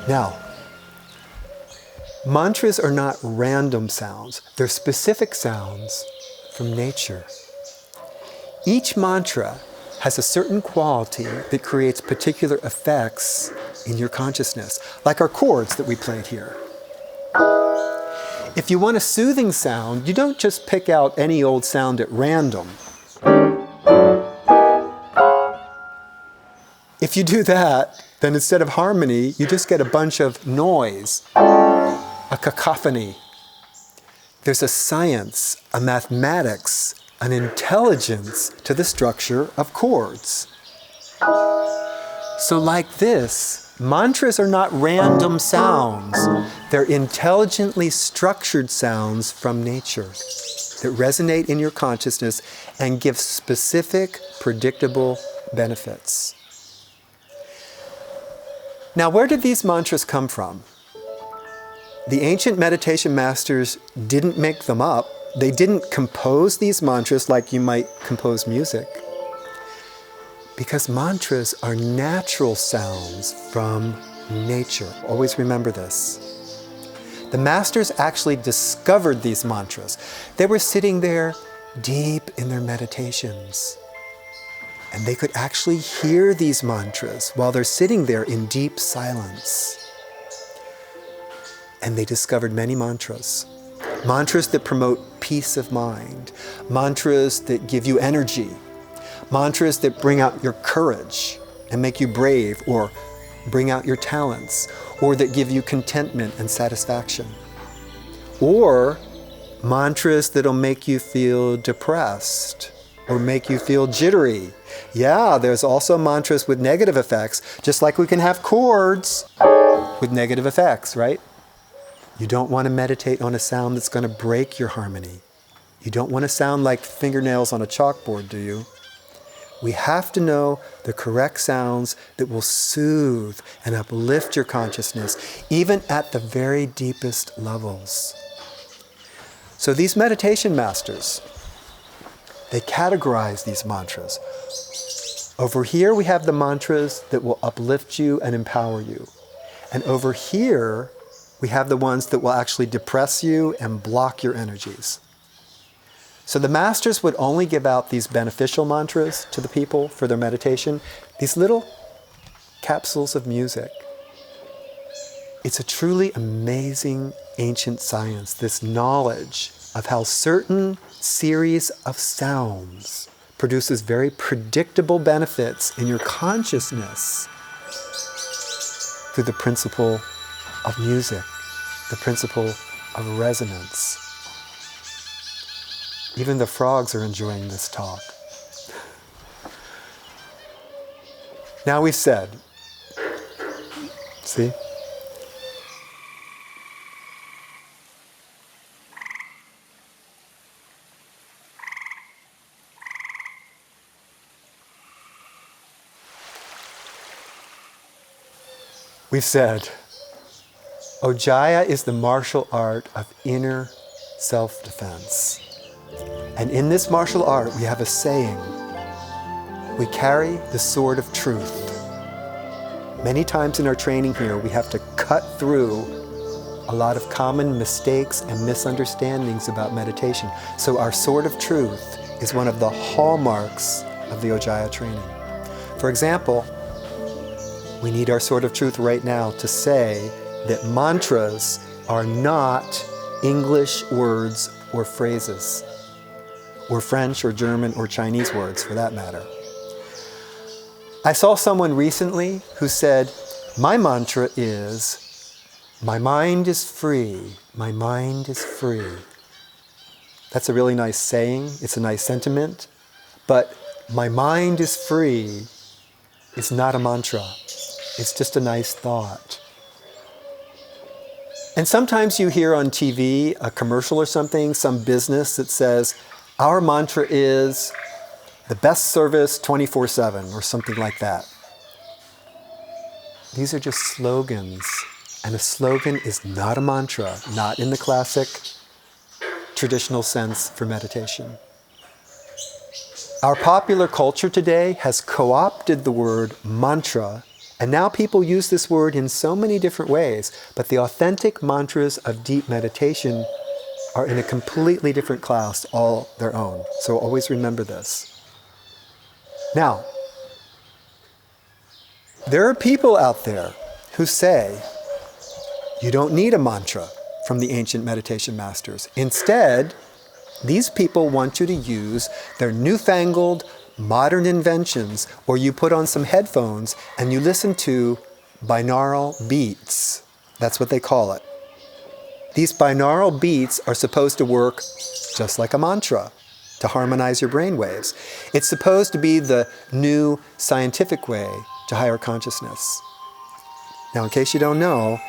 Now, mantras are not random sounds. They're specific sounds from nature. Each mantra has a certain quality that creates particular effects in your consciousness, like our chords that we played here. If you want a soothing sound, you don't just pick out any old sound at random. If you do that, then instead of harmony, you just get a bunch of noise, a cacophony. There's a science, a mathematics, an intelligence to the structure of chords. So like this, mantras are not random sounds. They're intelligently structured sounds from nature that resonate in your consciousness and give specific, predictable benefits. Now, where did these mantras come from? The ancient meditation masters didn't make them up. They didn't compose these mantras like you might compose music. Because mantras are natural sounds from nature. Always remember this. The masters actually discovered these mantras. They were sitting there deep in their meditations. And they could actually hear these mantras while they're sitting there in deep silence. And they discovered many mantras. Mantras that promote peace of mind. Mantras that give you energy. Mantras that bring out your courage and make you brave, or bring out your talents, or that give you contentment and satisfaction. Or mantras that'll make you feel depressed or make you feel jittery. Yeah, there's also mantras with negative effects, just like we can have chords with negative effects, right? You don't want to meditate on a sound that's going to break your harmony. You don't want to sound like fingernails on a chalkboard, do you? We have to know the correct sounds that will soothe and uplift your consciousness, even at the very deepest levels. So these meditation masters, they categorize these mantras. Over here we have the mantras that will uplift you and empower you. And over here we have the ones that will actually depress you and block your energies. So the masters would only give out these beneficial mantras to the people for their meditation, these little capsules of music. It's a truly amazing ancient science, this knowledge of how certain series of sounds produces very predictable benefits in your consciousness through the principle of music, the principle of resonance. Even the frogs are enjoying this talk. Now we've said, see? We've said, OJAYA is the martial art of inner self-defense. And in this martial art, we have a saying. We carry the sword of truth. Many times in our training here, we have to cut through a lot of common mistakes and misunderstandings about meditation. So our sword of truth is one of the hallmarks of the OJAYA training. For example, we need our sword of truth right now to say that mantras are not English words or phrases, or French or German or Chinese words for that matter. I saw someone recently who said, my mantra is, my mind is free, my mind is free. That's a really nice saying, it's a nice sentiment, but my mind is free is not a mantra. It's just a nice thought. And sometimes you hear on TV a commercial or something, some business that says, our mantra is the best service 24/7 or something like that. These are just slogans. And a slogan is not a mantra, not in the classic traditional sense for meditation. Our popular culture today has co-opted the word mantra And now people use this word in so many different ways, but the authentic mantras of deep meditation are in a completely different class, all their own. So always remember this. Now, there are people out there who say, you don't need a mantra from the ancient meditation masters. Instead, these people want you to use their newfangled modern inventions, or you put on some headphones and you listen to binaural beats. That's what they call it. These binaural beats are supposed to work just like a mantra to harmonize your brain waves. It's supposed to be the new scientific way to higher consciousness. Now, in case you don't know,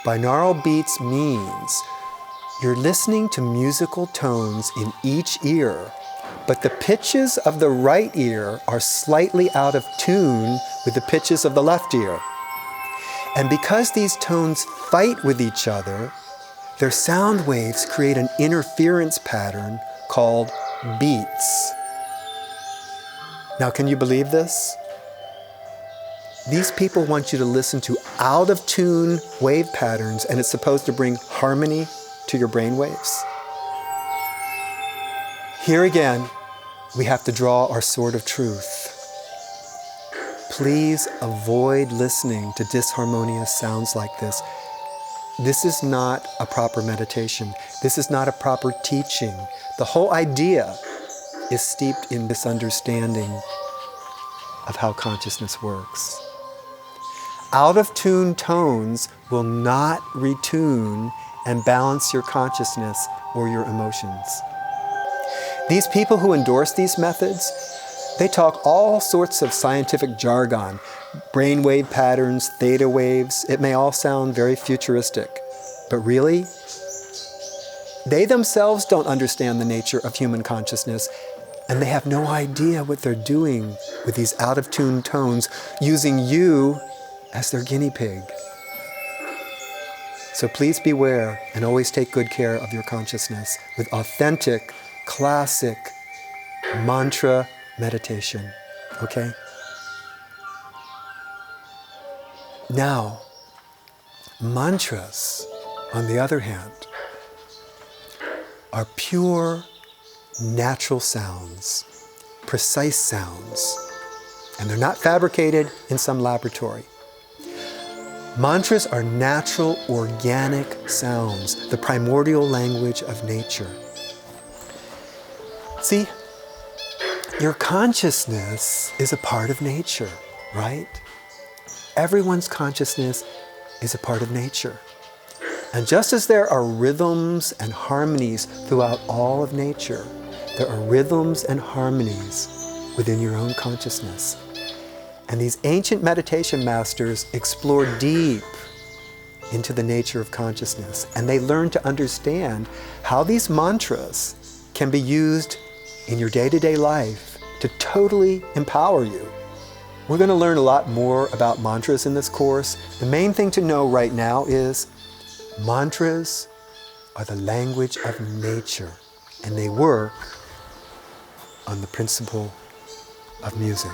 binaural beats means you're listening to musical tones in each ear, but the pitches of the right ear are slightly out of tune with the pitches of the left ear. And because these tones fight with each other, their sound waves create an interference pattern called beats. Now, can you believe this? These people want you to listen to out-of-tune wave patterns, and it's supposed to bring harmony to your brain waves. Here again, we have to draw our sword of truth. Please avoid listening to disharmonious sounds like this. This is not a proper meditation. This is not a proper teaching. The whole idea is steeped in misunderstanding of how consciousness works. Out-of-tune tones will not retune and balance your consciousness or your emotions. These people who endorse these methods, they talk all sorts of scientific jargon, brainwave patterns, theta waves. It may all sound very futuristic, but really, they themselves don't understand the nature of human consciousness, and they have no idea what they're doing with these out-of-tune tones, using you as their guinea pig. So please beware and always take good care of your consciousness with authentic, classic mantra meditation, okay? Now, mantras, on the other hand, are pure, natural sounds, precise sounds, and they're not fabricated in some laboratory. Mantras are natural, organic sounds, the primordial language of nature. See, your consciousness is a part of nature, right? Everyone's consciousness is a part of nature. And just as there are rhythms and harmonies throughout all of nature, there are rhythms and harmonies within your own consciousness. And these ancient meditation masters explore deep into the nature of consciousness, and they learn to understand how these mantras can be used in your day-to-day life to totally empower you. We're going to learn a lot more about mantras in this course. The main thing to know right now is mantras are the language of nature, and they work on the principle of music.